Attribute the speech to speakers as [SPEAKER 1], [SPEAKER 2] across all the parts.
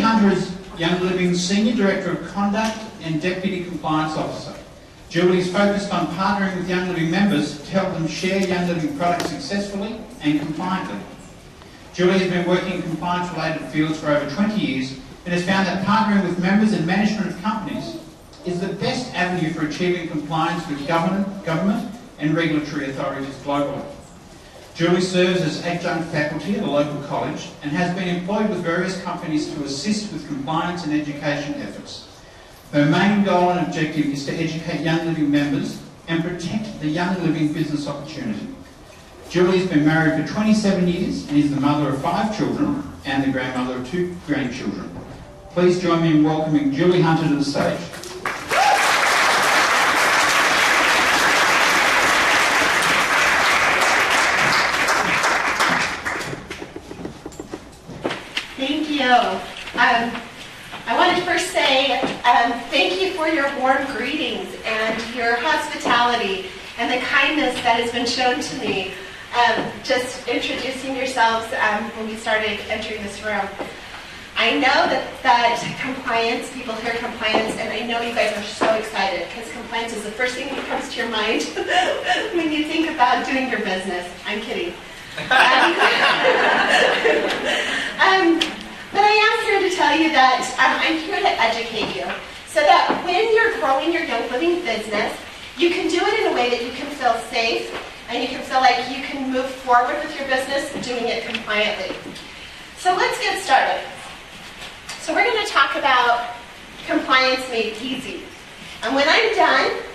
[SPEAKER 1] Hunter is Young Living's Senior Director of Conduct and Deputy Compliance Officer. Julie is focused on partnering with Young Living members to help them share Young Living products successfully and compliantly. Julie has been working in compliance-related fields for over 20 years and has found that partnering with members and management of companies is the best avenue for achieving compliance with government and regulatory authorities globally. Julie serves as adjunct faculty at a local college and has been employed with various companies to assist with compliance and education efforts. Her main goal and objective is to educate Young Living members and protect the Young Living business opportunity. Julie has been married for 27 years and is the mother of 5 children and the grandmother of 2 grandchildren. Please join me in welcoming Julie Hunter to the stage.
[SPEAKER 2] Thank you. I want to first say thank you for your warm greetings and your hospitality and the kindness that has been shown to me. Just introducing yourselves when we started entering this room. I know that compliance, people hear compliance, and I know you guys are so excited because compliance is the first thing that comes to your mind when you think about doing your business. I'm kidding. But I am here to tell you that I'm here to educate you so that when you're growing your Young Living business, you can do it in a way that you can feel safe and you can feel like you can move forward with your business doing it compliantly. So let's get started. So we're going to talk about compliance made easy. And when I'm done,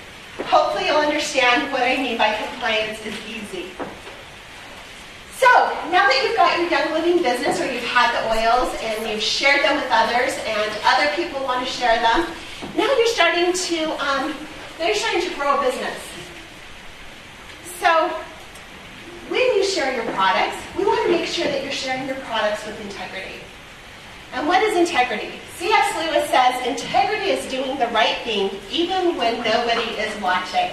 [SPEAKER 2] hopefully you'll understand what I mean by compliance is easy. So, now that you've got your Young Living business or you've had the oils and you've shared them with others and other people want to share them, now you're starting to grow a business. So, when you share your products, we want to make sure that you're sharing your products with integrity. And what is integrity? C.S. Lewis says, integrity is doing the right thing even when nobody is watching.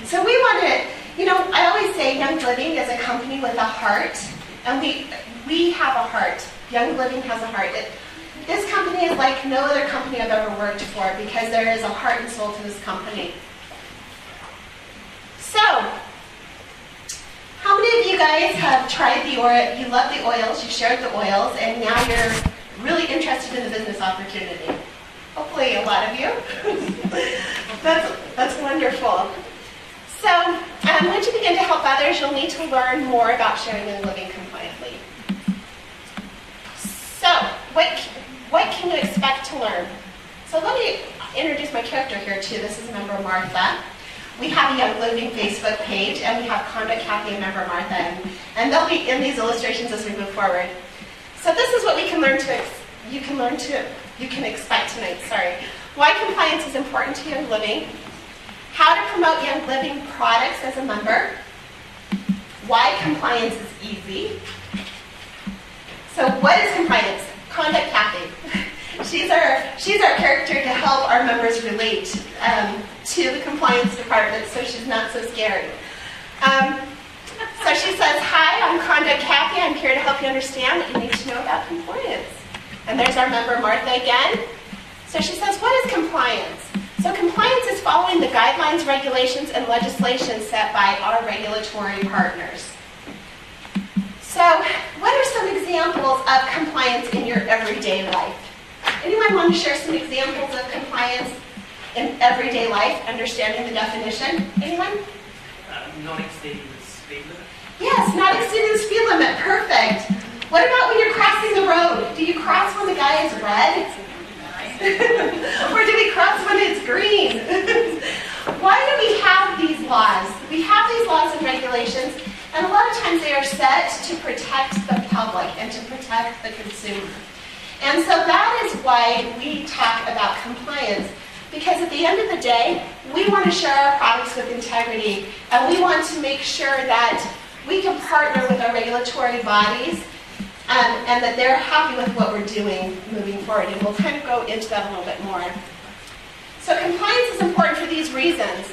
[SPEAKER 2] So we want to, I always say Young Living is a company with a heart, and we have a heart. Young Living has a heart. This company is like no other company I've ever worked for because there is a heart and soul to this company. So, how many of you guys have tried the oil? You love the oils, you shared the oils, and now you're really interested in the business opportunity? Hopefully a lot of you. That's wonderful. So, once you begin to help others, you'll need to learn more about sharing and living compliantly. So, what can you expect to learn? So let me introduce my character here too. This is member Martha. We have a Young Living Facebook page, and we have Conduct Kathy and member Martha, and they'll be in these illustrations as we move forward. So this is what we can learn you can expect tonight. Why compliance is important to Young Living. How to promote Young Living products as a member. Why compliance is easy. So what is compliance? Conduct Kathy. She's our character to help our members relate to the compliance department so she's not so scary. So she says, hi, I'm Conduct Kathy. I'm here to help you understand what you need to know about compliance. And there's our member Martha again. So she says, what is compliance? So compliance is following the guidelines, regulations, and legislation set by our regulatory partners. So what are some examples of compliance in your everyday life? Anyone want to share some examples of compliance in everyday life, understanding the definition? Anyone?
[SPEAKER 3] Not exceeding the speed limit.
[SPEAKER 2] Yes, not exceeding the speed limit. Perfect. What about when you're crossing the road? Do you cross when the guy is red? Or do we cross when it's green? Why do we have these laws? We have these laws and regulations, and a lot of times they are set to protect the public and to protect the consumer. And so that is why we talk about compliance, because at the end of the day, we want to share our products with integrity, and we want to make sure that we can partner with our regulatory bodies and that they're happy with what we're doing moving forward. And we'll kind of go into that a little bit more. So compliance is important for these reasons.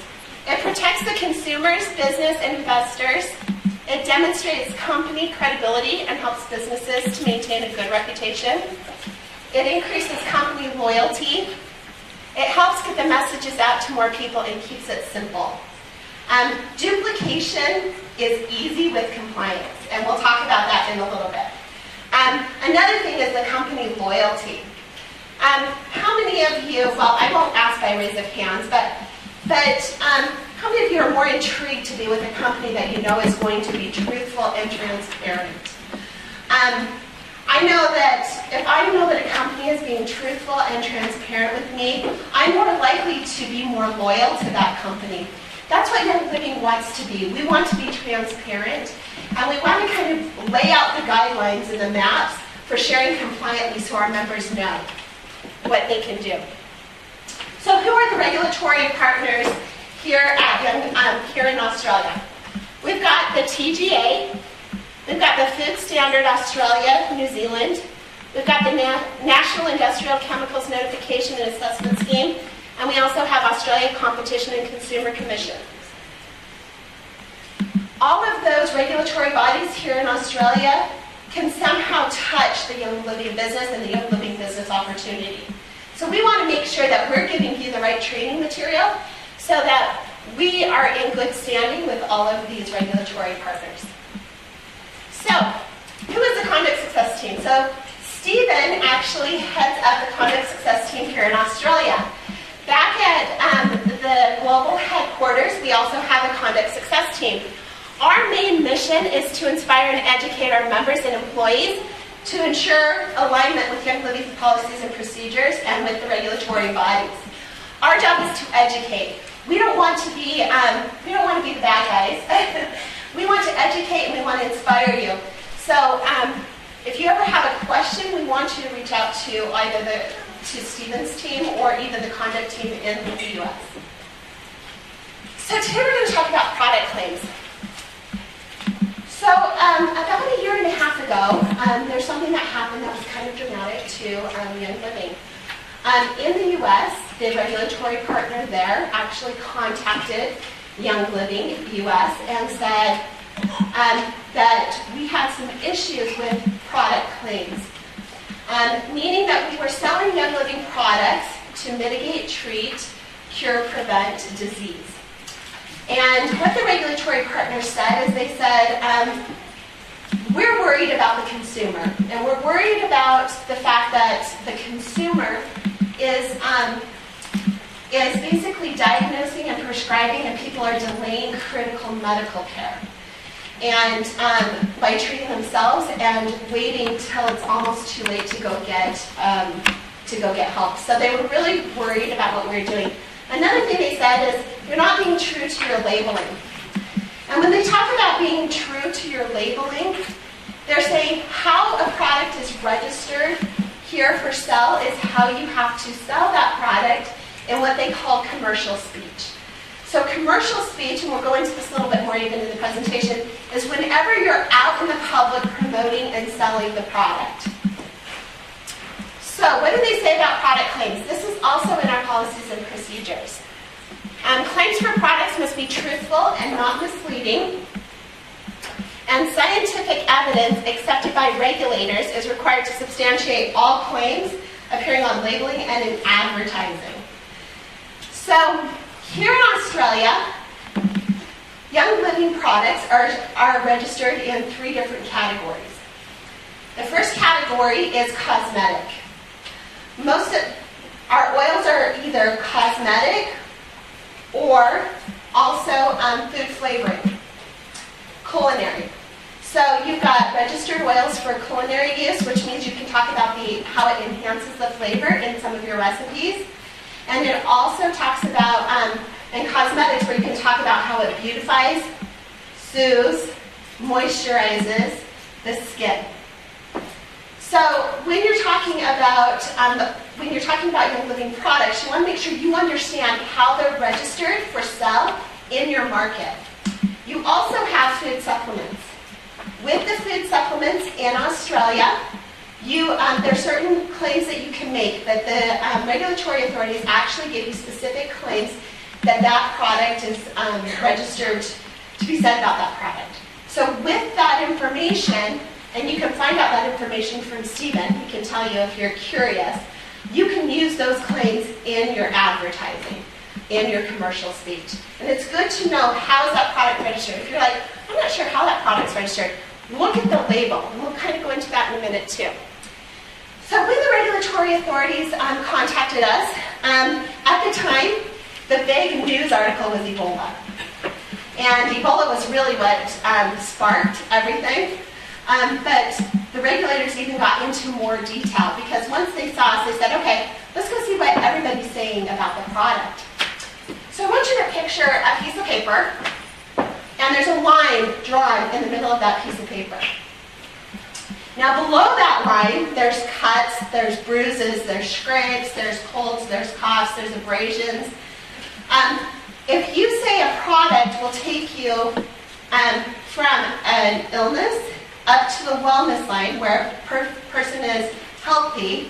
[SPEAKER 2] It protects the consumers, business, and investors. It demonstrates company credibility and helps businesses to maintain a good reputation. It increases company loyalty. It helps get the messages out to more people and keeps it simple. Duplication is easy with compliance, and we'll talk about that in a little bit. Another thing is the company loyalty. How many of you, well, I won't ask by raise of hands, but how many of you are more intrigued to be with a company that you know is going to be truthful and transparent? I know that if I know that a company is being truthful and transparent with me, I'm more likely to be more loyal to that company. That's what Young Living wants to be. We want to be transparent, and we want to kind of lay out the guidelines and the maps for sharing compliantly so our members know what they can do. So who are the regulatory partners here here in Australia? We've got the TGA, we've got the Food Standard Australia, New Zealand, we've got the National Industrial Chemicals Notification and Assessment Scheme, and we also have Australian Competition and Consumer Commission. All of those regulatory bodies here in Australia can somehow touch the Young Living business and the Young Living business opportunity. So we want to make sure that we're giving you the right training material so that we are in good standing with all of these regulatory partners. So, who is the Conduct Success Team? So, Stephen actually heads up the Conduct Success Team here in Australia. Back at the global headquarters, we also have a Conduct Success Team. Our main mission is to inspire and educate our members and employees to ensure alignment with Young Living's policies and procedures and with the regulatory bodies. Our job is to educate. We don't want to be the bad guys. We want to educate and we want to inspire you. So if you ever have a question, we want you to reach out to either to Stephen's team or even the conduct team in the US. So today we're going to talk about product claims. So about a year and a half ago, there's something that happened that was kind of dramatic to Young Living. In the US, the regulatory partner there actually contacted Young Living US and said that we had some issues with product claims, meaning that we were selling Young Living products to mitigate, treat, cure, prevent disease. And what the regulatory partner said is they said, we're worried about the consumer, and we're worried about the fact that the consumer is basically diagnosing and prescribing, and people are delaying critical medical care. And by treating themselves and waiting till it's almost too late to go get help. So they were really worried about what we were doing. Another thing they said is, you're not being true to your labeling. And when they talk about being true to your labeling, they're saying how a product is registered here for sale is how you have to sell that product in what they call commercial speech. So commercial speech, and we'll go into this a little bit more even in the presentation, is whenever you're out in the public promoting and selling the product. So what do they say about product claims? This is also in our policies and procedures. Claims for products must be truthful and not misleading. And scientific evidence accepted by regulators is required to substantiate all claims appearing on labeling and in advertising. So here in Australia, Young Living products are registered in 3 different categories. The first category is cosmetic. Most of our oils are either cosmetic or also food flavoring, culinary. So you've got registered oils for culinary use, which means you can talk about how it enhances the flavor in some of your recipes. And it also talks about, in cosmetics, where you can talk about how it beautifies, soothes, moisturizes the skin. So when you're talking about Young Living products, you want to make sure you understand how they're registered for sale in your market. You also have food supplements. With the food supplements in Australia, there are certain claims that you can make, that the regulatory authorities actually give you specific claims that product is registered to be said about that product. So with that information, and you can find out that information from Stephen. He can tell you if you're curious. You can use those claims in your advertising, in your commercial speech. And it's good to know how is that product registered. If you're like, I'm not sure how that product's registered, look at the label. And we'll kind of go into that in a minute too. So when the regulatory authorities contacted us, at the time, the big news article was Ebola. And Ebola was really what sparked everything. But the regulators even got into more detail because once they saw us, they said, okay, let's go see what everybody's saying about the product. So I want you to picture a piece of paper, and there's a line drawn in the middle of that piece of paper. Now below that line, there's cuts, there's bruises, there's scrapes, there's colds, there's coughs, there's abrasions. If you say a product will take you from an illness up to the wellness line where a person is healthy,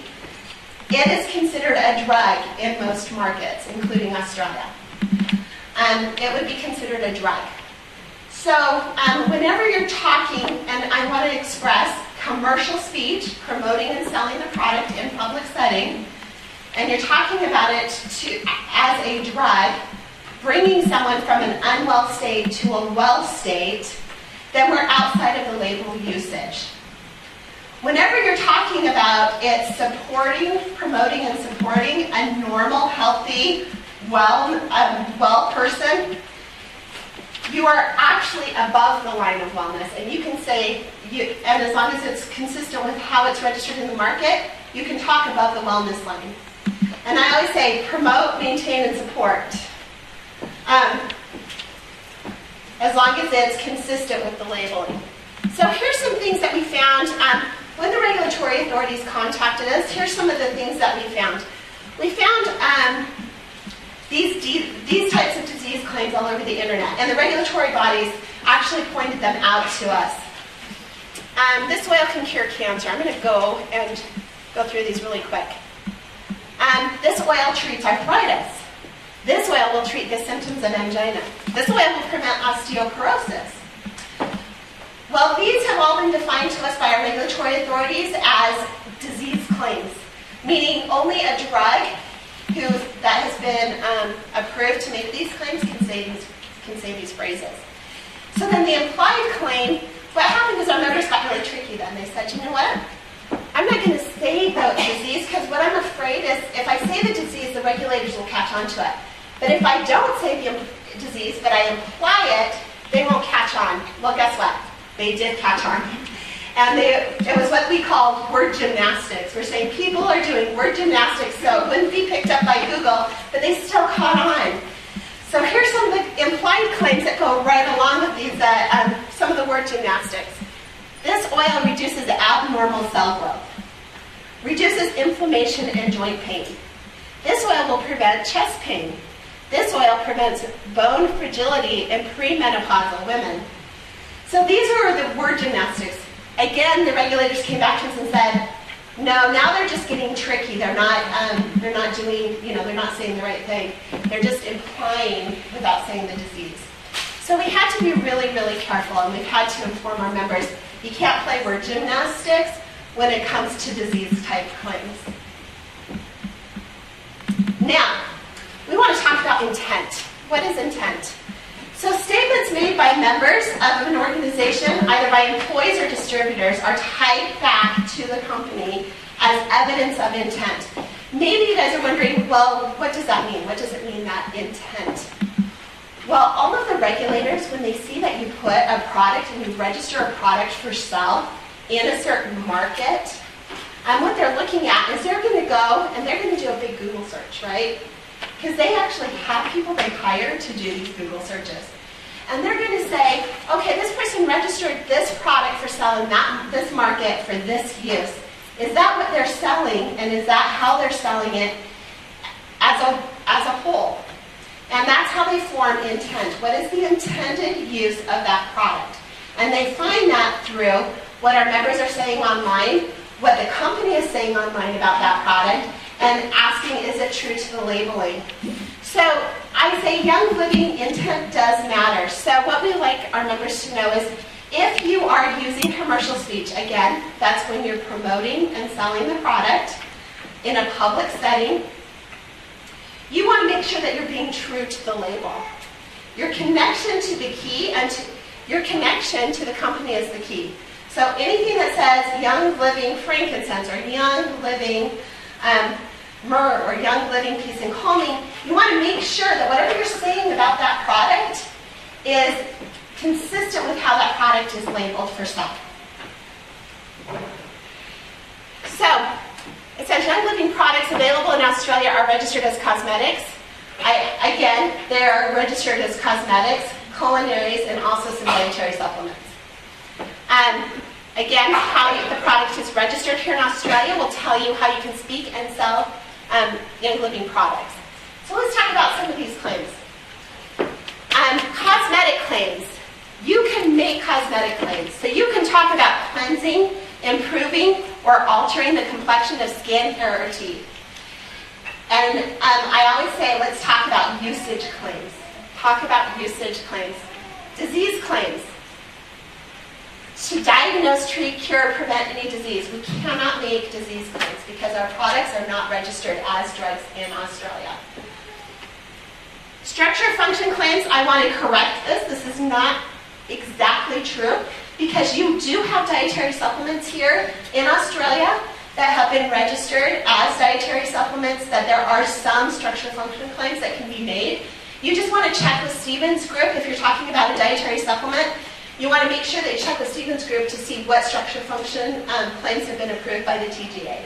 [SPEAKER 2] it is considered a drug in most markets, including Australia. It would be considered a drug. So whenever you're talking, and I want to express commercial speech, promoting and selling the product in public setting, and you're talking about it as a drug, bringing someone from an unwell state to a well state, then we're outside of the label usage. Whenever you're talking about it supporting, promoting, and supporting a normal, healthy, well person, you are actually above the line of wellness. And you can say, and as long as it's consistent with how it's registered in the market, you can talk above the wellness line. And I always say, promote, maintain, and support. As long as it's consistent with the labeling. So here's some things that we found. When the regulatory authorities contacted us, here's some of the things that we found. We found these types of disease claims all over the internet, and the regulatory bodies actually pointed them out to us. This oil can cure cancer. I'm going to go through these really quick. This oil treats arthritis. This oil will treat the symptoms of angina. This oil will prevent osteoporosis. Well, these have all been defined to us by our regulatory authorities as disease claims, meaning only a drug that has been approved to make these claims can say these phrases. So then the implied claim, what happened is our members got really tricky then. They said, you know what? I'm not going to say the disease because what I'm afraid is if I say the disease, the regulators will catch on to it. But if I don't say the disease, but I imply it, they won't catch on. Well, guess what? They did catch on. And it was what we call word gymnastics. We're saying people are doing word gymnastics, so it wouldn't be picked up by Google, but they still caught on. So here's some of the implied claims that go right along with these, some of the word gymnastics. This oil reduces abnormal cell growth, reduces inflammation and joint pain. This oil will prevent chest pain. This oil prevents bone fragility in premenopausal women. So these are the word gymnastics. Again, the regulators came back to us and said, no, now they're just getting tricky. They're not doing, they're not saying the right thing. They're just implying without saying the disease. So we had to be really, really careful, and we've had to inform our members, you can't play word gymnastics when it comes to disease-type claims. Now, we want to talk about intent. What is intent? So statements made by members of an organization, either by employees or distributors, are tied back to the company as evidence of intent. Maybe you guys are wondering, well, what does that mean? What does it mean, that intent? Well, all of the regulators, when they see that you put a product and you register a product for sale in a certain market, what they're looking at is they're going to go and they're going to do a big Google search, right? Because they actually have people they hire to do these Google searches. And they're going to say, okay, this person registered this product for sale in this market for this use. Is that what they're selling, and is that how they're selling it as a whole? And that's how they form intent. What is the intended use of that product? And they find that through what our members are saying online, what the company is saying online about that product, and asking, is it true to the labeling? So I say young living intent does matter. So what we like our members to know is If you are using commercial speech, again, that's when you're promoting and selling the product in a public setting, you want to make sure that you're being true to the label. Your connection to the key and your connection to the company is the key. So anything that says Young Living Frankincense or Young Living Myrrh or Young Living Peace and Calming, you want to make sure that whatever you're saying about that product is consistent with how that product is labeled for sale. So, it says Young Living products available in Australia are registered as cosmetics. Again, they're registered as cosmetics, culinaries, and also some dietary supplements. Again, how the product is registered here in Australia will tell you how you can speak and sell Young Living products. So let's talk about some of these claims. Cosmetic claims. You can make cosmetic claims. So you can talk about cleansing, improving, or altering the complexion of skin, hair, or teeth. And I always say, let's talk about usage claims. Talk about usage claims. Disease claims. To diagnose, treat, cure, or prevent any disease. We cannot make disease claims because our products are not registered as drugs in Australia. Structure function claims, I want to correct this. This is not exactly true because you do have dietary supplements here in Australia that have been registered as dietary supplements, that there are some structure function claims that can be made. You just want to check with Stevens Group if you're talking about a dietary supplement. You want to make sure that you check with Stevens Group to see what structure function claims have been approved by the TGA.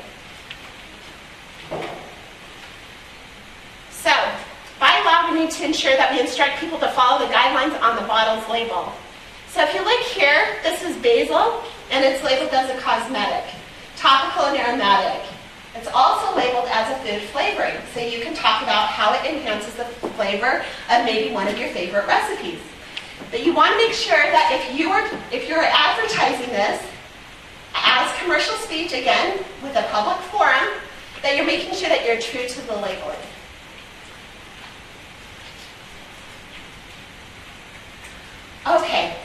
[SPEAKER 2] So, by law, we need to ensure that we instruct people to follow the guidelines on the bottle's label. So if you look here, this is basil, and it's labeled as a cosmetic, topical and aromatic. It's also labeled as a food flavoring, so you can talk about how it enhances the flavor of maybe one of your favorite recipes. But you want to make sure that if you're advertising this as commercial speech, again, with a public forum, that you're making sure that you're true to the labeling. Okay.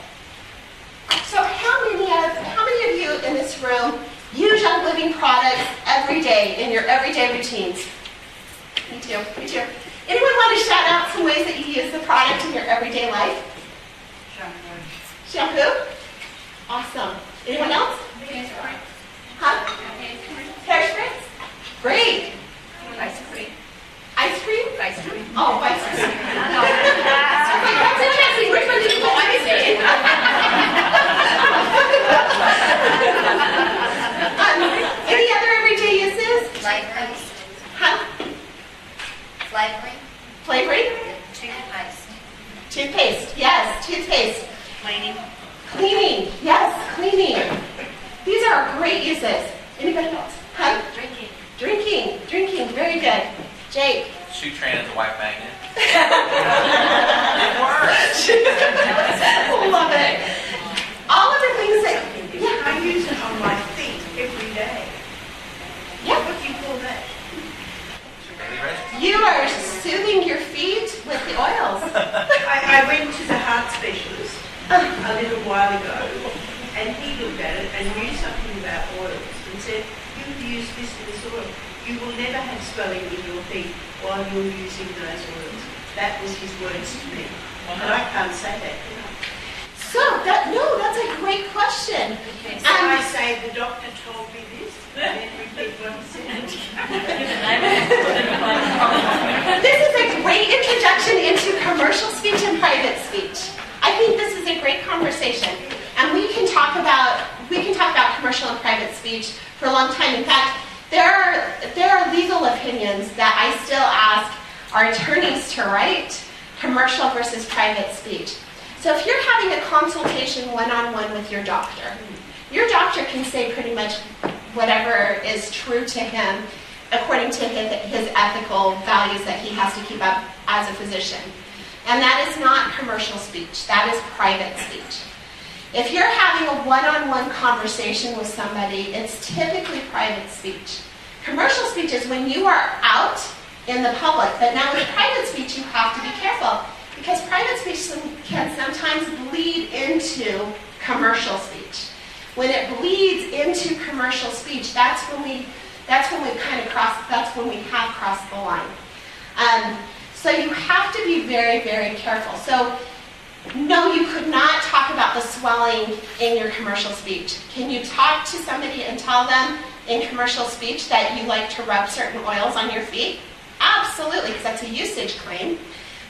[SPEAKER 2] So how many of you in this room use Young Living products every day in your everyday routines? Me too. Me too. Anyone want to shout out some ways that you use the product in your everyday life? Shampoo? Awesome. Anyone else? Huh? Hairspray? Great.
[SPEAKER 4] Ice cream.
[SPEAKER 2] Ice cream?
[SPEAKER 4] Ice cream.
[SPEAKER 2] Oh, ice cream. That's interesting. Which one did you put ice cream? Any other everyday uses?
[SPEAKER 4] Flavoring.
[SPEAKER 2] Huh?
[SPEAKER 4] Flavoring.
[SPEAKER 2] Flavoring?
[SPEAKER 4] Toothpaste.
[SPEAKER 2] Toothpaste. Yes, toothpaste.
[SPEAKER 3] Cleaning.
[SPEAKER 2] Cleaning. Yes, cleaning. These are great uses. Anybody else? Huh?
[SPEAKER 4] Drinking.
[SPEAKER 2] Drinking. Very good. Jake.
[SPEAKER 5] Shoe train as a white magnet.
[SPEAKER 2] It works. Love it. All of the things that, yeah.
[SPEAKER 6] I use it on my feet every day.
[SPEAKER 2] Yeah.
[SPEAKER 6] What do you call that?
[SPEAKER 2] You are soothing your feet with the oils.
[SPEAKER 6] I went to the heart specialist a little while ago, and he looked at it and knew something about oils and said, you use this and this oil. You will never have swelling in your feet while you're using those oils. That was his words to me. And I can't say that, can I?
[SPEAKER 2] So, that's a great question.
[SPEAKER 6] So I say, the doctor told me this, and then repeat what he said.
[SPEAKER 2] This is a great introduction into commercial speech and private speech. I think this is a great conversation, and we can talk about commercial and private speech for a long time. In fact, there are legal opinions that I still ask our attorneys to write, commercial versus private speech. So if you're having a consultation one-on-one with your doctor can say pretty much whatever is true to him according to his ethical values that he has to keep up as a physician. And that is not commercial speech. That is private speech. If you're having a one-on-one conversation with somebody, it's typically private speech. Commercial speech is when you are out in the public, but now with private speech you have to be careful because private speech can sometimes bleed into commercial speech. When it bleeds into commercial speech, that's when we kind of that's when we have crossed the line. So you have to be very, very careful. So no, you could not talk about the swelling in your commercial speech. Can you talk to somebody and tell them in commercial speech that you like to rub certain oils on your feet? Absolutely, because that's a usage claim.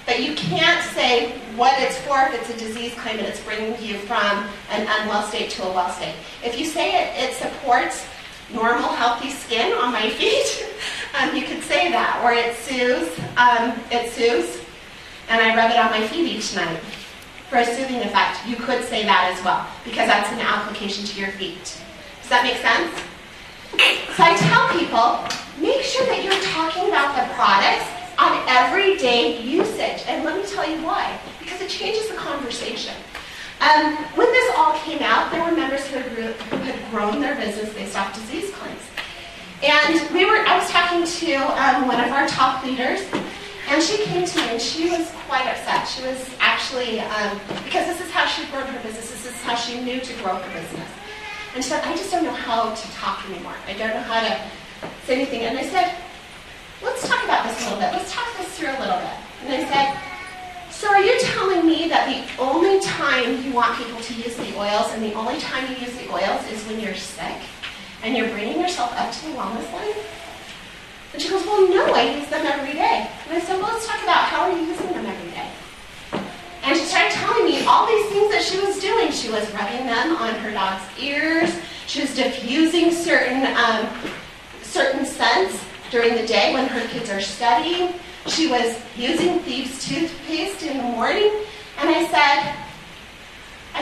[SPEAKER 2] But you can't say what it's for if it's a disease claim and it's bringing you from an unwell state to a well state. If you say it supports normal, healthy skin on my feet, you could say that. Or it soothes, and I rub it on my feet each night for a soothing effect. You could say that as well, because that's an application to your feet. Does that make sense? So I tell people, make sure that you're talking about the products on everyday usage. And let me tell you why. Because it changes the conversation. When this all came out, there were members who had grown their business based off disease claims. And I was talking to one of our top leaders, and she came to me and she was quite upset. She was actually, because this is how she'd grown her business, this is how she knew to grow her business. And she said, I just don't know how to talk anymore. I don't know how to say anything. And I said, let's talk about this a little bit. Let's talk this through a little bit. And I said, so are you telling me that the only time you want people to use the oils and the only time you use the oils is when you're sick and you're bringing yourself up to the wellness line? And she goes, well, no, I use them every day. And I said, well, let's talk about how are you using them every day? And she started telling me all these things that she was doing. She was rubbing them on her dog's ears. She was diffusing certain scents during the day when her kids are studying. She was using Thieves toothpaste in the morning. And I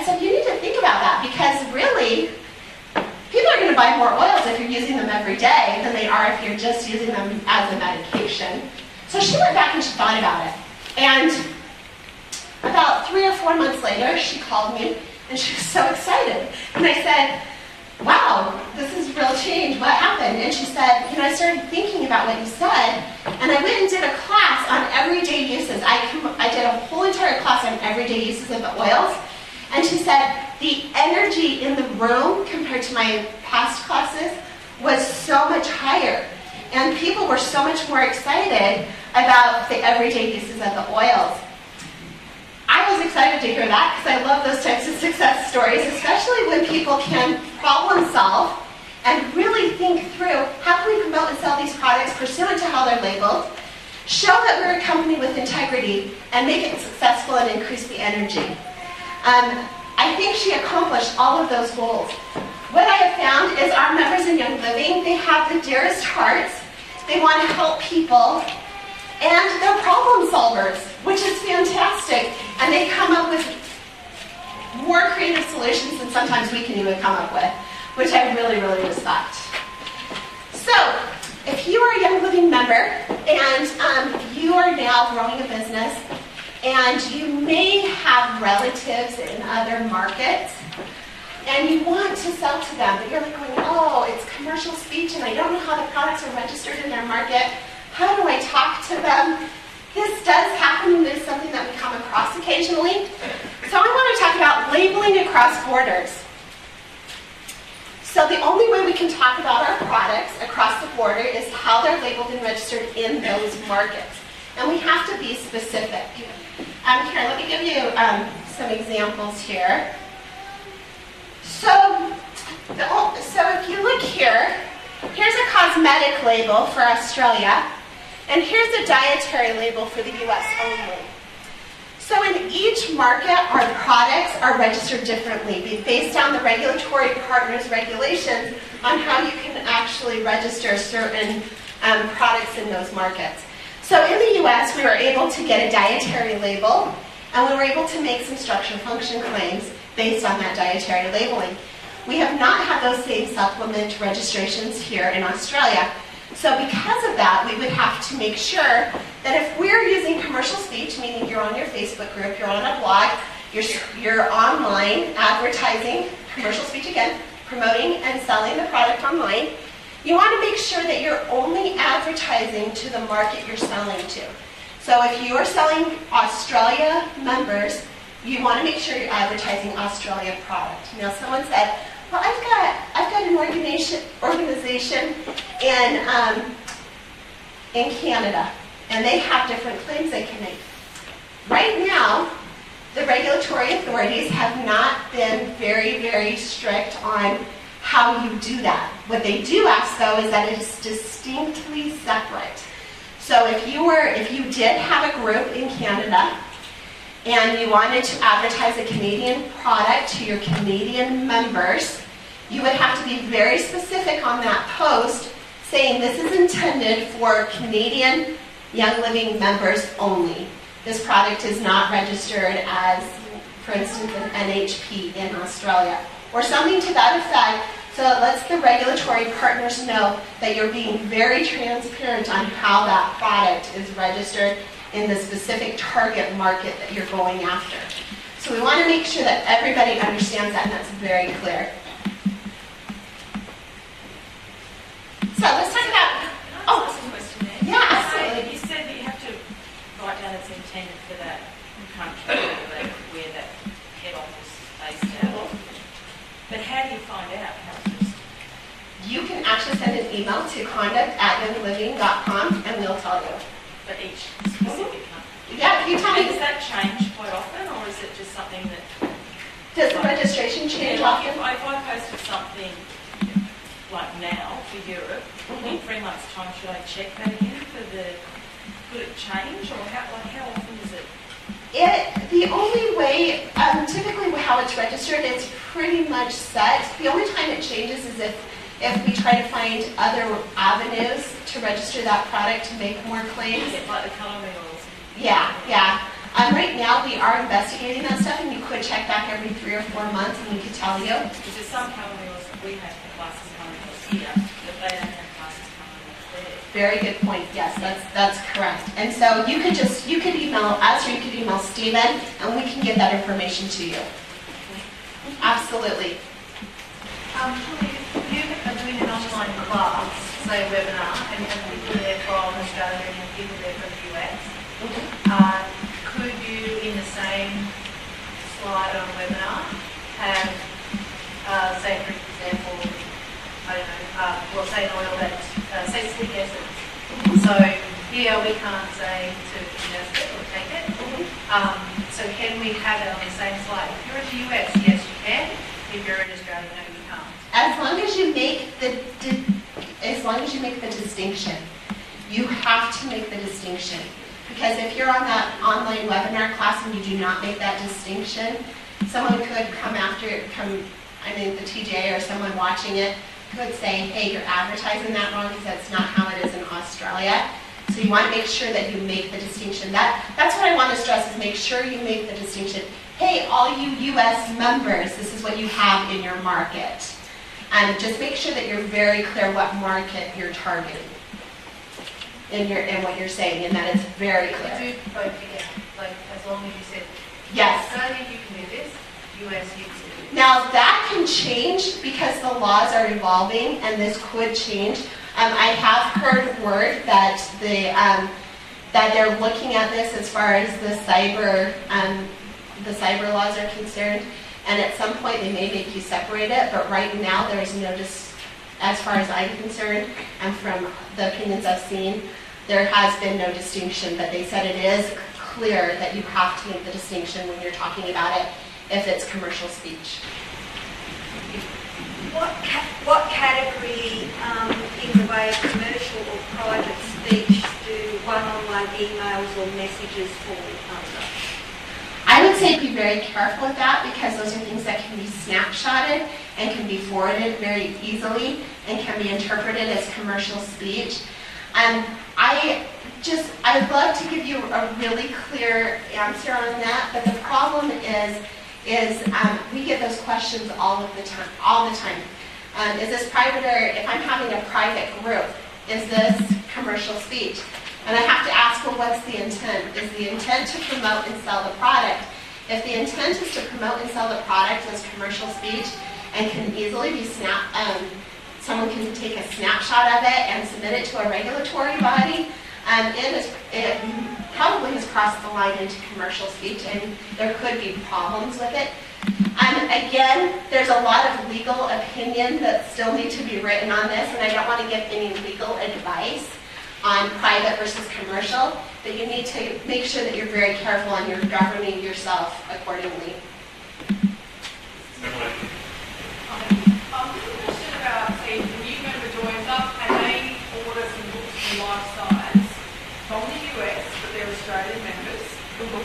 [SPEAKER 2] said, you need to think about that, because really, people are going to buy more oils if you're using them every day than they are if you're just using them as a medication. So she went back and she thought about it. And about 3 or 4 months later, she called me and she was so excited. And I said, wow, this is real change. What happened? And she said, I started thinking about what you said, and I went and did a class on everyday uses. I did a whole entire class on everyday uses of the oils. And she said, the energy in the room compared to my past classes was so much higher. And people were so much more excited about the everyday uses of the oils. I was excited to hear that, because I love those types of success stories, especially when people can problem solve and really think through how can we promote and sell these products pursuant to how they're labeled, show that we're a company with integrity, and make it successful and increase the energy. I think she accomplished all of those goals. What I have found is our members in Young Living, they have the dearest hearts, they want to help people, and they're problem solvers, which is fantastic. And they come up with more creative solutions than sometimes we can even come up with, which I really, really respect. So, if you are a Young Living member and you are now growing a business and you may have relatives in other markets and you want to sell to them, but you're like going, oh, it's commercial speech and I don't know how the products are registered in their market. How do I talk to them? This does happen, and it's something that we come across occasionally. So I want to talk about labeling across borders. So the only way we can talk about our products across the border is how they're labeled and registered in those markets. And we have to be specific. Here, let me give you some examples here. So if you look here, here's a cosmetic label for Australia. And here's a dietary label for the US only. So in each market, our products are registered differently based on the regulatory partners' regulations on how you can actually register certain products in those markets. So in the US, we were able to get a dietary label, and we were able to make some structure function claims based on that dietary labeling. We have not had those same supplement registrations here in Australia. So because of that, we would have to make sure that if we're using commercial speech, meaning you're on your Facebook group, you're on a blog, you're online advertising, commercial speech again, promoting and selling the product online, you want to make sure that you're only advertising to the market you're selling to. So if you are selling Australia members, you want to make sure you're advertising Australia product. Now, someone said, well, I've got an organization in Canada, and they have different claims they can make. Right now, the regulatory authorities have not been very, very strict on how you do that. What they do ask, though, is that it is distinctly separate. So if you did have a group in Canada and you wanted to advertise a Canadian product to your Canadian members, you would have to be very specific on that post, saying this is intended for Canadian Young Living members only. This product is not registered as, for instance, an NHP in Australia, or something to that effect, so it lets the regulatory partners know that you're being very transparent on how that product is registered in the specific target market that you're going after. So we want to make sure that everybody understands that, and that's very clear. So let's talk about,
[SPEAKER 5] Can I ask a question there?
[SPEAKER 2] Yeah, absolutely.
[SPEAKER 5] You said that you have to write down it's intended for that country where that head office is based out of. But how do you find out how it is?
[SPEAKER 2] you can actually send an email to conduct@youngliving.com and we'll tell you.
[SPEAKER 5] For each specific country?
[SPEAKER 2] Yeah, if you tell
[SPEAKER 5] And
[SPEAKER 2] me,
[SPEAKER 5] does that change quite often, or is it just something that...
[SPEAKER 2] does the registration change
[SPEAKER 5] Like
[SPEAKER 2] often?
[SPEAKER 5] if I posted something like now for Europe, in 3 months' time, should I check that again for the... Could it change, or how often is it?
[SPEAKER 2] The only way, typically how it's registered, it's pretty much set. The only time it changes is if we try to find other avenues to register that product to make more claims.
[SPEAKER 5] Is it like the colouring oils?
[SPEAKER 2] Yeah. Right now we are investigating that stuff, and you could check back every 3 or 4 months, and we could tell you.
[SPEAKER 5] Because there's some colouring oils that we have for classes colouring oils here, but they don't have classes colouring oils there.
[SPEAKER 2] Very good point. Yes, that's correct. And so you could email us, or you could email Stephen, and we can get that information to you. Absolutely.
[SPEAKER 6] You are doing an online class, say webinar, and you have people there from Australia and you have people there from the US. Could you, in the same slide on a webinar, have, say for example, I don't know, say an oil that, say slick essence. So here we can't say to ingest it or take it. So can we have it on the same slide? If you're in the US, yes you can. If you're in Australia, no you can't.
[SPEAKER 2] As long as you make the distinction, you have to make the distinction. Because if you're on that online webinar class and you do not make that distinction, someone could the TJ or someone watching it could say, hey, you're advertising that wrong because that's not how it is in Australia. So you want to make sure that you make the distinction. That's what I want to stress, is make sure you make the distinction. Hey, all you US members, this is what you have in your market. And just make sure that you're very clear what market you're targeting in what you're saying, and that it's very clear.
[SPEAKER 6] Do both together, like as long as you said,
[SPEAKER 2] Yes.
[SPEAKER 6] Australia you can do this, US you can do this.
[SPEAKER 2] Now that can change because the laws are evolving, and this could change. I have heard word that they're looking at this as far as the cyber laws are concerned, and at some point they may make you separate it. But right now there is no, as far as I'm concerned, and from the opinions I've seen, there has been no distinction. But they said it is clear that you have to make the distinction when you're talking about it if it's commercial speech.
[SPEAKER 7] What category in the way of commercial or private speech do one-on-one emails or messages fall under?
[SPEAKER 2] I would say be very careful with that, because those are things that can be snapshotted and can be forwarded very easily and can be interpreted as commercial speech. I'd love to give you a really clear answer on that, but the problem is we get those questions all the time. Is this private, or if I'm having a private group, is this commercial speech? And I have to ask, well, what's the intent? Is the intent to promote and sell the product? If the intent is to promote and sell the product as commercial speech and can easily be someone can take a snapshot of it and submit it to a regulatory body, It probably has crossed the line into commercial speech, and there could be problems with it. Again, there's a lot of legal opinion that still need to be written on this, and I don't want to give any legal advice on private versus commercial, but you need to make sure that you're very careful and you're governing yourself accordingly.
[SPEAKER 8] Just a question about, say, the new member joins up and they order some books from Life Science from the US, but they're Australian members.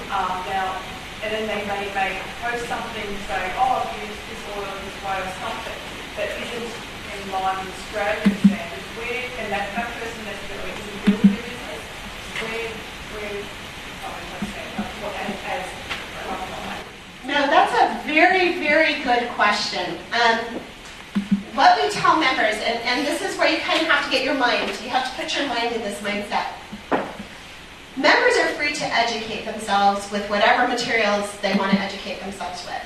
[SPEAKER 8] Now, and then they may post something saying, oh, I've used this oil this way or something that isn't in line with Australian standards. Where, and that person necessarily isn't building a business, where something like that, what as
[SPEAKER 2] No, that's a very, very good question. What we tell members, and this is where you kind of have to get your mind, you have to put your mind in this mindset. Members are free to educate themselves with whatever materials they want to educate themselves with.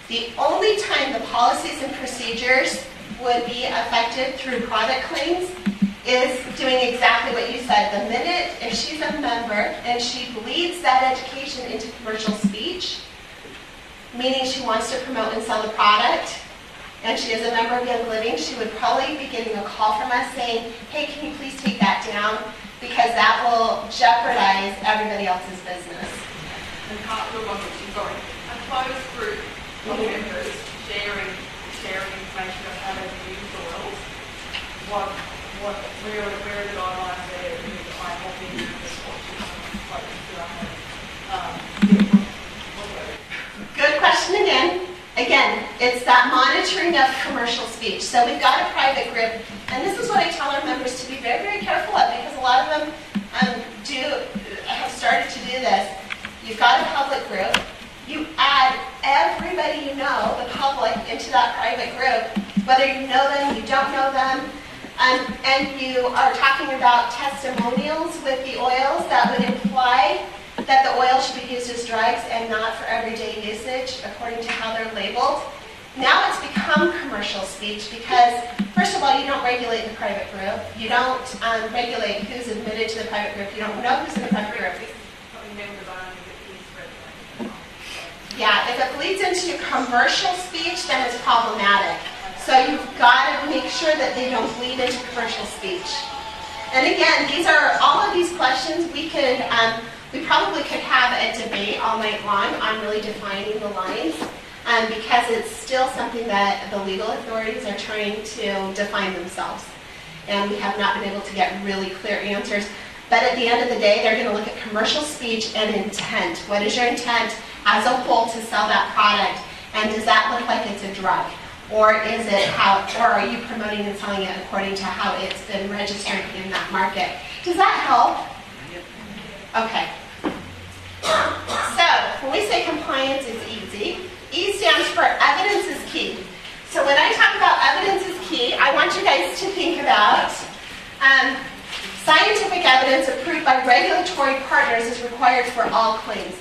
[SPEAKER 2] The only time the policies and procedures would be affected through product claims is doing exactly what you said. The minute, if she's a member and she bleeds that education into commercial speech, meaning she wants to promote and sell the product, and she is a member of Young Living, she would probably be getting a call from us saying, hey, can you please take that down? Because that will jeopardize everybody else's business.
[SPEAKER 8] And part of the one which is going, a closed group of members sharing information of how they've used oils. Where are the guidelines there? I have been
[SPEAKER 2] Good question again. Again, it's that monitoring of commercial speech. So we've got a private group, and this is what I tell our members to be very, very careful of, because a lot of them have started to do this. You've got a public group. You add everybody you know, the public, into that private group, whether you know them, you don't know them, and you are talking about testimonials with the oils that would imply that the oil should be used as drugs and not for everyday usage according to how they're labeled. Now it's become commercial speech because, first of all, you don't regulate the private group. You don't regulate who's admitted to the private group. You don't know who's in the private group. Yeah, if it bleeds into commercial speech, then it's problematic. So you've got to make sure that they don't bleed into commercial speech. And again, all of these questions we probably could have a debate all night long on really defining the lines, because it's still something that the legal authorities are trying to define themselves. And we have not been able to get really clear answers. But at the end of the day, they're going to look at commercial speech and intent. What is your intent as a whole to sell that product? And does that look like it's a drug? Or are you promoting and selling it according to how it's been registered in that market? Does that help? Okay. So, when we say compliance is easy, E stands for evidence is key. So when I talk about evidence is key, I want you guys to think about scientific evidence approved by regulatory partners is required for all claims.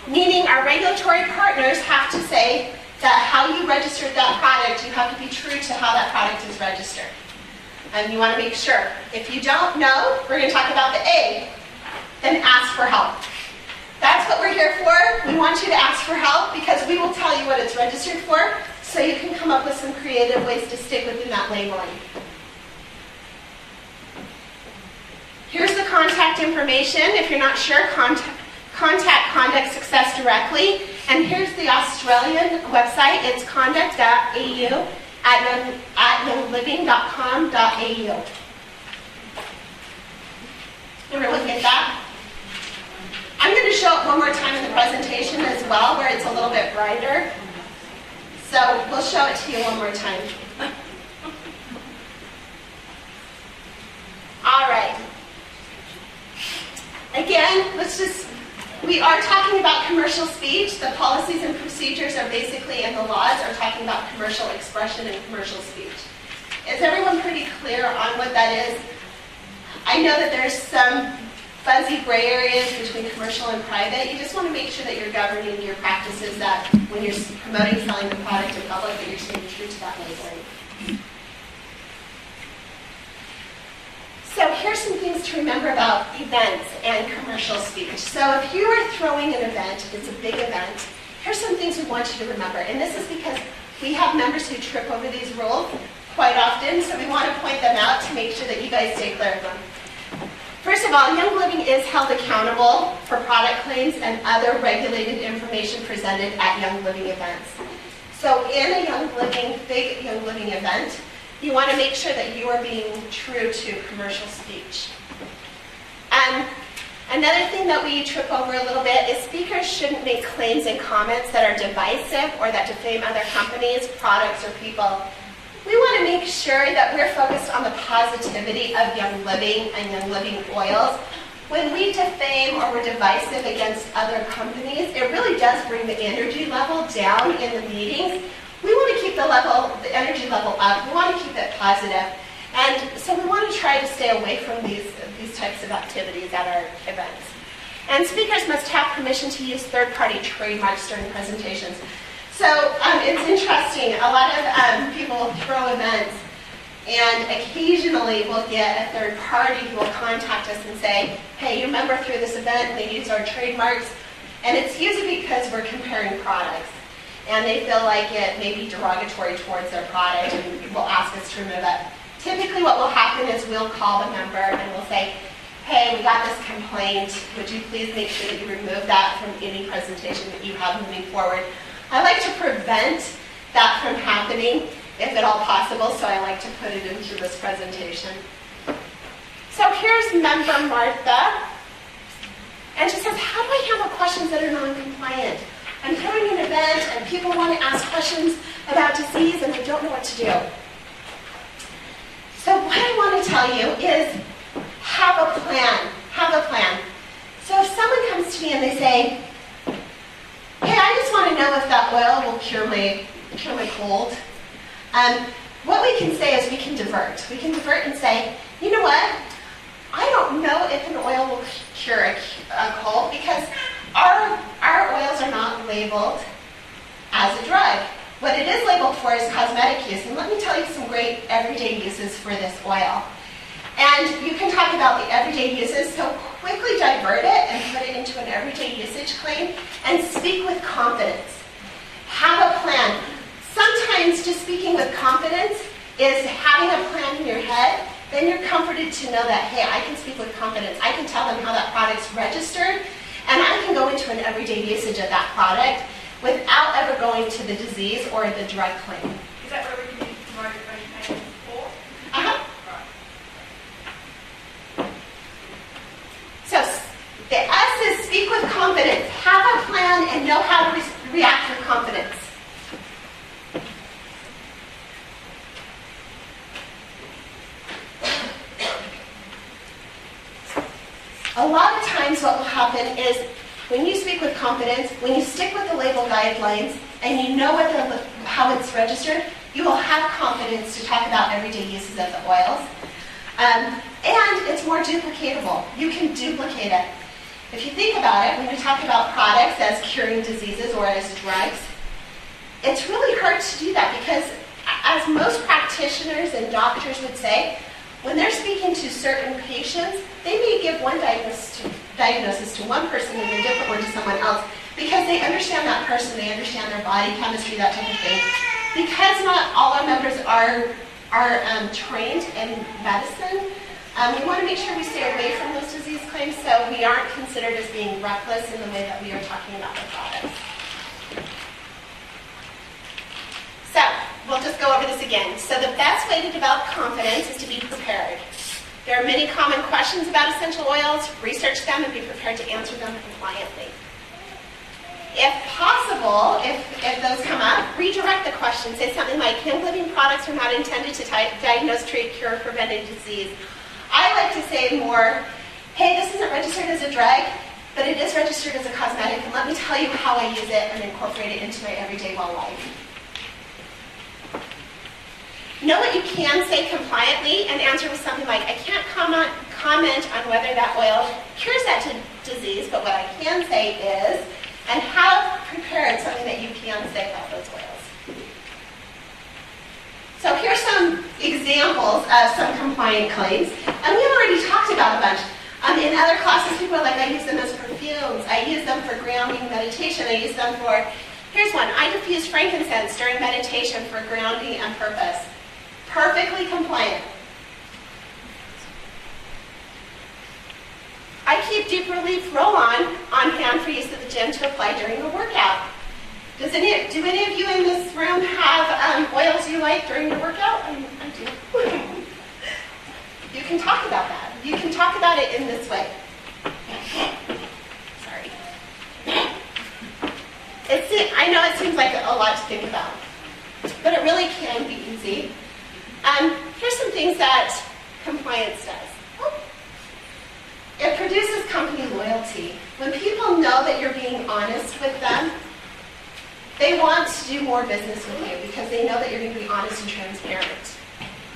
[SPEAKER 2] Meaning our regulatory partners have to say that how you registered that product, you have to be true to how that product is registered. And you want to make sure. If you don't know, we're going to talk about the A, then ask for help. That's what we're here for. We want you to ask for help because we will tell you what it's registered for so you can come up with some creative ways to stick within that labeling. Here's the contact information. If you're not sure, contact Conduct Success directly. And here's the Australian website. It's conduct.au at youngliving.com.au. Everyone get that? I'm going to show it one more time in the presentation as well, where it's a little bit brighter. So we'll show it to you one more time. All right. Again, we are talking about commercial speech. The policies and procedures are basically, and the laws are talking about commercial expression and commercial speech. Is everyone pretty clear on what that is? I know that there's some fuzzy gray areas between commercial and private. You just want to make sure that you're governing your practices, that when you're promoting, selling the product to public, that you're staying true to that labeling. So here's some things to remember about events and commercial speech. So if you are throwing an event, it's a big event, here's some things we want you to remember. And this is because we have members who trip over these rules quite often, so we want to point them out to make sure that you guys stay clear of them. First of all, Young Living is held accountable for product claims and other regulated information presented at Young Living events. So in a big Young Living event, you want to make sure that you are being true to commercial speech. Another thing that we trip over a little bit is speakers shouldn't make claims and comments that are divisive or that defame other companies, products, or people. We want to make sure that we're focused on the positivity of Young Living and Young Living oils. When we defame or we're divisive against other companies, it really does bring the energy level down in the meetings. We want to keep the energy level up. We want to keep it positive. And so we want to try to stay away from these types of activities at our events. And speakers must have permission to use third-party trademarks during presentations. So it's interesting. A lot of people throw events, and occasionally we'll get a third party who will contact us and say, hey, you remember through this event and they use our trademarks? And it's usually because we're comparing products. And they feel like it may be derogatory towards their product and will ask us to remove it. Typically what will happen is we'll call the member and we'll say, hey, we got this complaint. Would you please make sure that you remove that from any presentation that you have moving forward? I like to prevent that from happening, if at all possible, so I like to put it into this presentation. So here's member Martha, and she says, how do I handle questions that are non-compliant? I'm throwing an event, and people want to ask questions about disease, and I don't know what to do. So what I want to tell you is, have a plan. Have a plan. So if someone comes to me and they say, hey, I just want to know if that oil will cure my cold. What we can say is we can divert. We can divert and say, you know what? I don't know if an oil will cure a cold because our oils are not labeled as a drug. What it is labeled for is cosmetic use. And let me tell you some great everyday uses for this oil. And you can talk about the everyday uses, so quickly divert it and put it into an everyday usage claim and speak with confidence. Have a plan. Sometimes just speaking with confidence is having a plan in your head. Then you're comforted to know that, hey, I can speak with confidence. I can tell them how that product's registered, and I can go into an everyday usage of that product without ever going to the disease or the drug claim.
[SPEAKER 8] Is that where we can use promoted campaigns for?
[SPEAKER 2] Uh-huh.
[SPEAKER 8] Right.
[SPEAKER 2] So the S is speak with confidence. Have a plan and know how to react with confidence. A lot of times what will happen is when you speak with confidence, when you stick with the label guidelines and you know how it's registered, you will have confidence to talk about everyday uses of the oils. And it's more duplicatable. You can duplicate it. If you think about it, when we talk about products as curing diseases or as drugs, it's really hard to do that because as most practitioners and doctors would say, when they're speaking to certain patients, they may give one diagnosis to one person and a different one to someone else because they understand that person, they understand their body chemistry, that type of thing. Because not all our members are trained in medicine, we want to make sure we stay away from those disease claims so we aren't considered as being reckless in the way that we are talking about the products. So, we'll just go over this again. So the best way to develop confidence is to be prepared. There are many common questions about essential oils. Research them and be prepared to answer them compliantly. If possible, if those come up, redirect the question. Say something like, Young Living products are not intended to diagnose, treat, cure, or prevent a disease. I like to say more, hey, this isn't registered as a drug, but it is registered as a cosmetic, and let me tell you how I use it and incorporate it into my everyday well life. Know what you can say compliantly and answer with something like, I can't comment on whether that oil cures that disease, but what I can say is, and have prepared something that you can say about those oils. So So here's some examples of some compliant claims. And we already talked about a bunch. In other classes, people are like, I use them as perfumes. I use them for grounding meditation. I use them for, here's one. I diffuse frankincense during meditation for grounding and purpose. Perfectly compliant. I keep deep relief roll-on on hand for use at the gym to apply during a workout. Do any of you in this room have oils you like during your workout? I do. You can talk about that. You can talk about it in this way. Sorry. I know it seems like a lot to think about, but it really can be easy. Here's some things that compliance does. It produces company loyalty. When people know that you're being honest with them, they want to do more business with you because they know that you're going to be honest and transparent.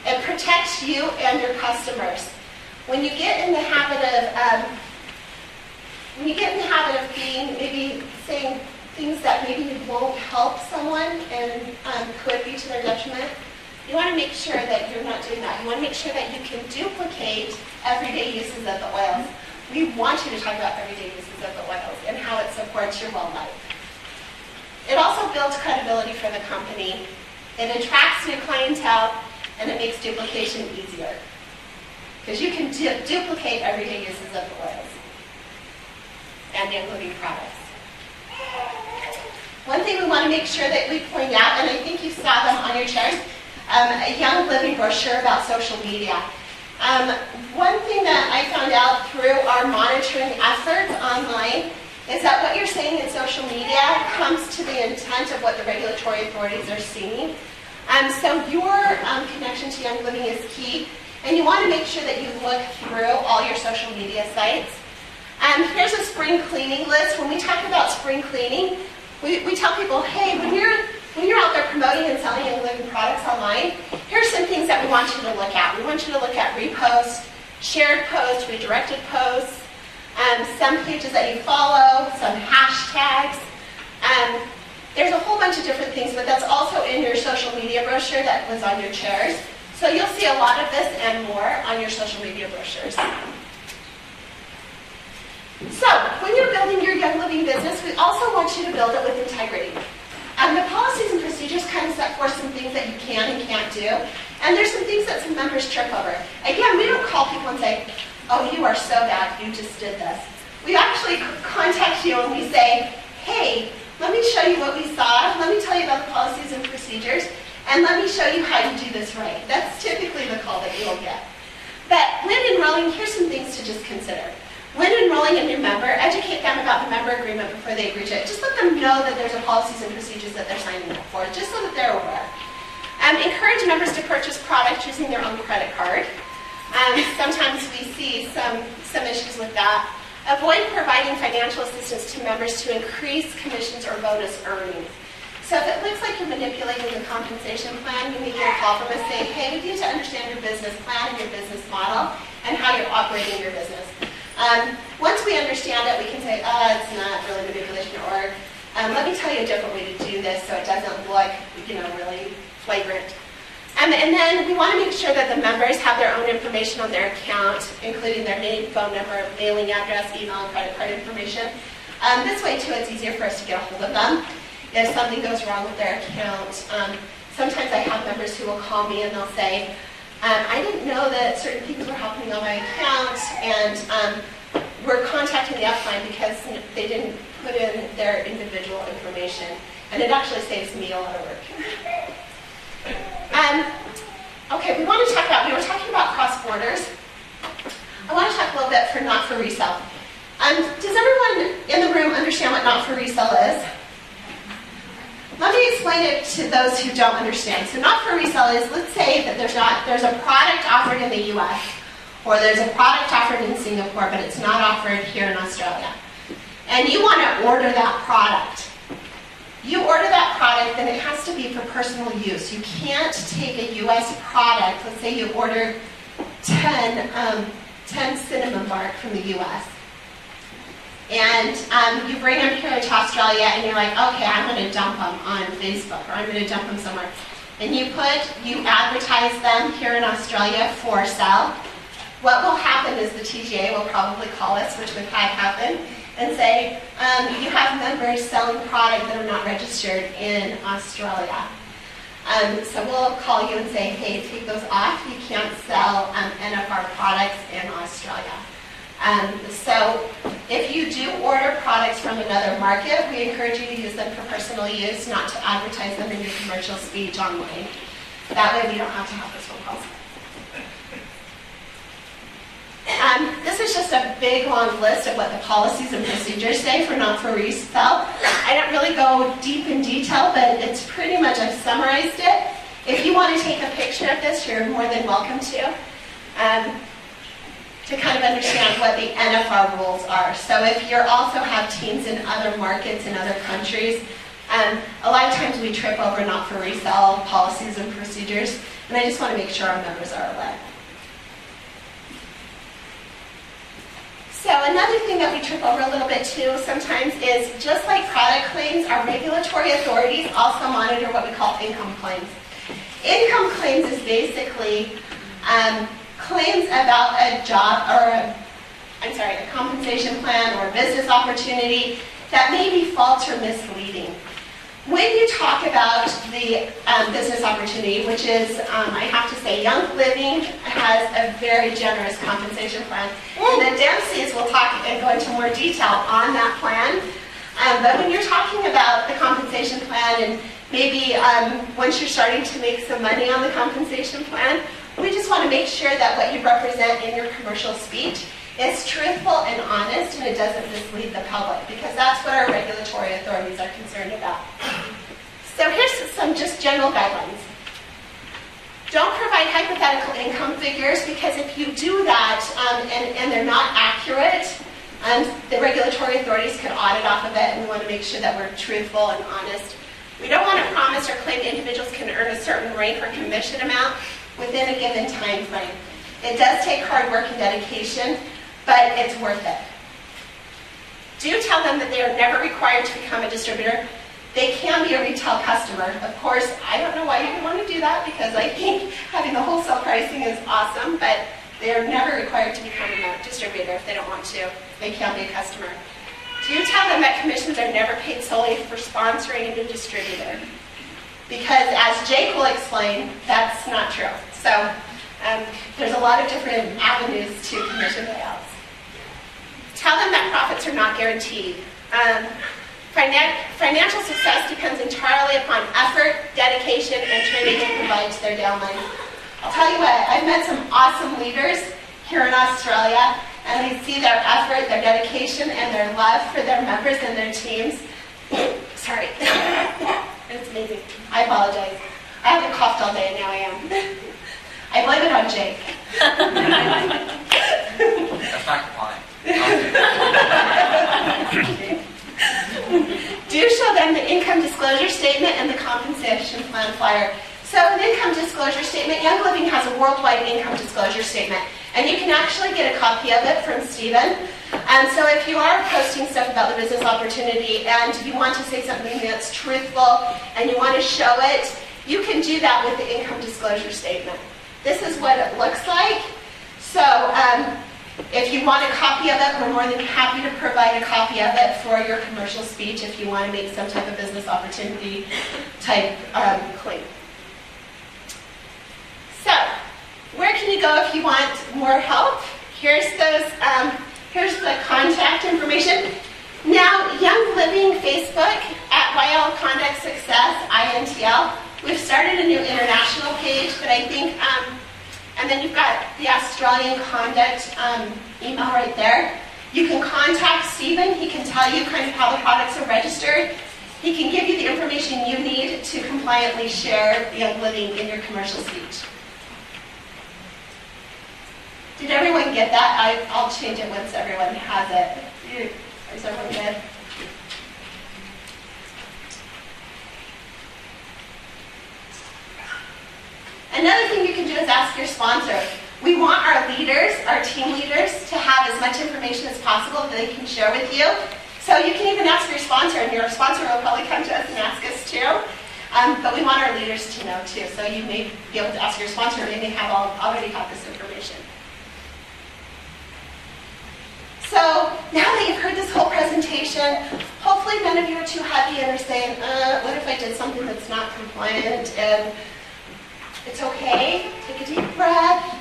[SPEAKER 2] It protects you and your customers. When you get in the habit of being maybe saying things that maybe won't help someone and could be to their detriment, you want to make sure that you're not doing that. You want to make sure that you can duplicate everyday uses of the oils. We want you to talk about everyday uses of the oils and how it supports your well life. It also builds credibility for the company. It attracts new clientele, and it makes duplication easier. Because you can duplicate everyday uses of the oils and including products. One thing we want to make sure that we point out, and I think you saw them on your chairs, a Young Living brochure about social media. One thing that I found out through our monitoring efforts online is that what you're saying in social media comes to the intent of what the regulatory authorities are seeing. So your connection to Young Living is key, and you want to make sure that you look through all your social media sites. Here's a spring cleaning list. When we talk about spring cleaning, we tell people, hey, when you're out there promoting and selling Young Living products online, here's some things that we want you to look at. We want you to look at reposts, shared posts, redirected posts, some pages that you follow, some hashtags. There's a whole bunch of different things, but that's also in your social media brochure that was on your chairs. So you'll see a lot of this and more on your social media brochures. So when you're building your Young Living business, we also want you to build it with integrity. The policies and procedures kind of set forth some things that you can and can't do, and there's some things that some members trip over. Again, we don't call people and say, oh, you are so bad, you just did this. We actually contact you and we say, hey, let me show you what we saw, let me tell you about the policies and procedures, and let me show you how to do this right. That's typically the call that you'll get. But when enrolling, here's some things to just consider. When enrolling a new member, educate them about the member agreement before they agree to it. Just let them know that there's a policies and procedures that they're signing up for, just so that they're aware. Encourage members to purchase products using their own credit card. Sometimes we see some issues with that. Avoid providing financial assistance to members to increase commissions or bonus earnings. So if it looks like you're manipulating the compensation plan, you may get a call from us saying, hey, we need to understand your business plan and your business model and how you're operating your business. Once we understand it, we can say, it's not really manipulation, or let me tell you a different way to do this so it doesn't look, really flagrant. And then we want to make sure that the members have their own information on their account, including their name, phone number, mailing address, email, and credit card information. This way, too, it's easier for us to get a hold of them if something goes wrong with their account. Sometimes I have members who will call me and they'll say, I didn't know that certain things were happening on my account, and we're contacting the upline because they didn't put in their individual information, and it actually saves me a lot of work. Okay, we were talking about cross borders. I want to talk a little bit for not for resale. Does everyone in the room understand what not for resale is? Let me explain it to those who don't understand. So not for resale is, let's say that there's a product offered in the US, or there's a product offered in Singapore, but it's not offered here in Australia. And you want to order that product. You order that product, then it has to be for personal use. You can't take a US product, let's say you order 10 cinnamon bark from the US. And you bring them here to Australia and you're like, okay, I'm going to dump them on Facebook or I'm going to dump them somewhere. and you advertise them here in Australia for sale, what will happen is the TGA will probably call us, which we've had happen, and say, you have members selling product that are not registered in Australia. So we'll call you and say, hey, take those off. You can't sell NFR products in Australia. So if you do order products from another market, we encourage you to use them for personal use, not to advertise them in your commercial speech online. That way we don't have to have those phone calls. This is just a big, long list of what the policies and procedures say for not for resale. I don't really go deep in detail, but it's pretty much, I've summarized it. If you want to take a picture of this, you're more than welcome to kind of understand what the NFR rules are. So if you also have teams in other markets, in other countries, a lot of times we trip over not for resale policies and procedures, and I just want to make sure our members are aware. So another thing that we trip over a little bit too sometimes is, just like product claims, our regulatory authorities also monitor what we call income claims. Income claims is basically claims about a job or a compensation plan or a business opportunity that may be false or misleading. When you talk about the business opportunity, which is, I have to say, Young Living has a very generous compensation plan. And the Dempseys will talk and go into more detail on that plan. But when you're talking about the compensation plan, and maybe once you're starting to make some money on the compensation plan, we just want to make sure that what you represent in your commercial speech is truthful and honest, and it doesn't mislead the public, because that's what our regulatory authorities are concerned about. So here's some just general guidelines. Don't provide hypothetical income figures, because if you do that and they're not accurate, the regulatory authorities could audit off of it, and we want to make sure that we're truthful and honest. We don't want to promise or claim individuals can earn a certain rank or commission amount within a given time frame. It does take hard work and dedication, but it's worth it. Do tell them that they are never required to become a distributor. They can be a retail customer. Of course, I don't know why you would want to do that, because I think having the wholesale pricing is awesome, but they are never required to become a distributor if they don't want to. They can be a customer. Do tell them that commissions are never paid solely for sponsoring a new distributor, because as Jake will explain, that's not true. So there's a lot of different avenues to commission payouts. Tell them that profits are not guaranteed. Financial success depends entirely upon effort, dedication, and training they provide to their downlines. I'll tell you what, I've met some awesome leaders here in Australia, and I see their effort, their dedication, and their love for their members and their teams. Sorry. It's amazing. I apologize. I haven't coughed all day, and now I am. I blame it on Jake.
[SPEAKER 9] That's not compliant.
[SPEAKER 2] Do show them the income disclosure statement and the compensation plan flyer. So an income disclosure statement, Young Living has a worldwide income disclosure statement, and you can actually get a copy of it from Stephen. And so if you are posting stuff about the business opportunity and you want to say something that's truthful and you want to show it, you can do that with the income disclosure statement. This is what it looks like. So if you want a copy of it, we're more than happy to provide a copy of it for your commercial speech if you want to make some type of business opportunity type claim. So, where can you go if you want more help? Here's here's the contact information. Now, Young Living Facebook at YL Conduct Success, INTL. We've started a new international page, but I think, and then you've got the Australian Conduct email right there. You can contact Stephen. He can tell you kind of how the products are registered. He can give you the information you need to compliantly share Young Living in your commercial speech. Did everyone get that? I'll change it once everyone has it. Is everyone good? Another thing you can do is ask your sponsor. We want our leaders, our team leaders, to have as much information as possible that they can share with you. So you can even ask your sponsor, and your sponsor will probably come to us and ask us too. But we want our leaders to know too. So you may be able to ask your sponsor, they may have already have this information. So now that you've heard this whole presentation, hopefully none of you are too heavy and are saying, what if I did something that's not compliant? And it's okay. Take a deep breath.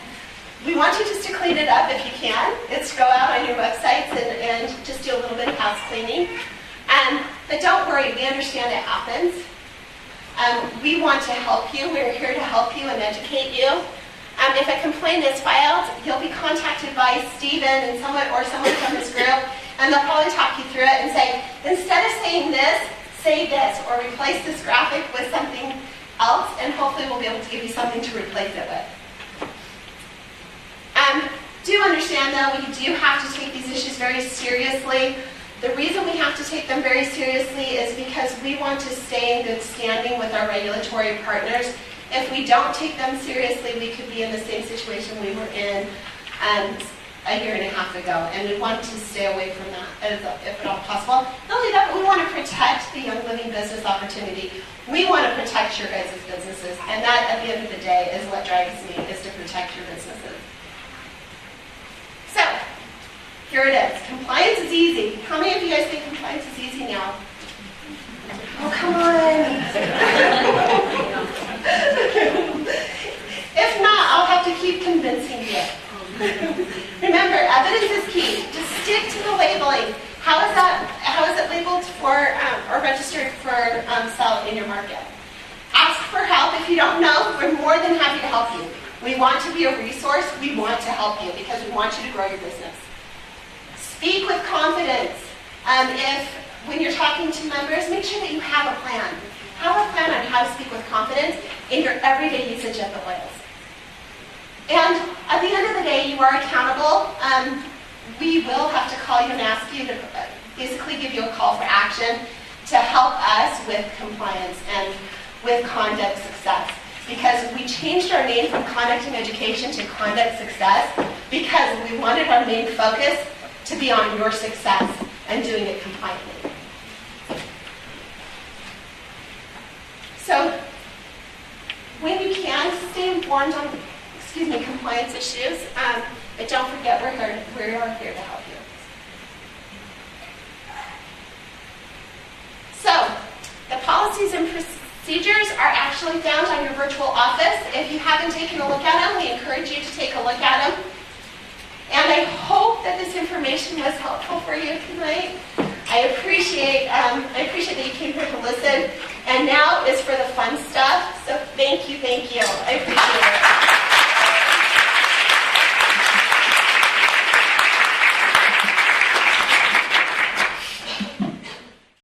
[SPEAKER 2] We want you just to clean it up if you can. It's go out on your websites and just do a little bit of house cleaning. But don't worry, we understand it happens. We want to help you. We're here to help you and educate you. If a complaint is filed, you'll be contacted by Stephen and someone from this group, and they'll probably talk you through it and say, instead of saying this, say this, or replace this graphic with something else, and hopefully we'll be able to give you something to replace it with. Do understand though, we do have to take these issues very seriously. The reason we have to take them very seriously is because we want to stay in good standing with our regulatory partners. If we don't take them seriously, we could be in the same situation we were in a year and a half ago, and we want to stay away from that if at all possible. Not only that, but we want to protect the Young Living business opportunity. We want to protect your guys' businesses, and that, at the end of the day, is what drives me, is to protect your businesses. So, here it is. Compliance is easy. How many of you guys think compliance is easy now? Oh, come on. If not, I'll have to keep convincing you. Remember, evidence is key. Just stick to the labeling. How is it labeled for or registered for sale in your market? Ask for help if you don't know. We're more than happy to help you. We want to be a resource. We want to help you because we want you to grow your business. Speak with confidence. When you're talking to members, make sure that you have a plan. Have a plan on how to speak with confidence in your everyday usage of the oils. And at the end of the day, you are accountable. We will have to call you and ask you to basically give you a call for action to help us with compliance and with conduct success. Because we changed our name from Conduct and Education to Conduct Success because we wanted our main focus to be on your success and doing it compliantly. So, when you can, stay informed on, compliance issues, but don't forget we are here to help you. So, the policies and procedures are actually found on your virtual office. If you haven't taken a look at them, we encourage you to take a look at them. And I hope that this information was helpful for you tonight. I appreciate that you came here to listen. And now is for the fun stuff. So thank you. I appreciate it.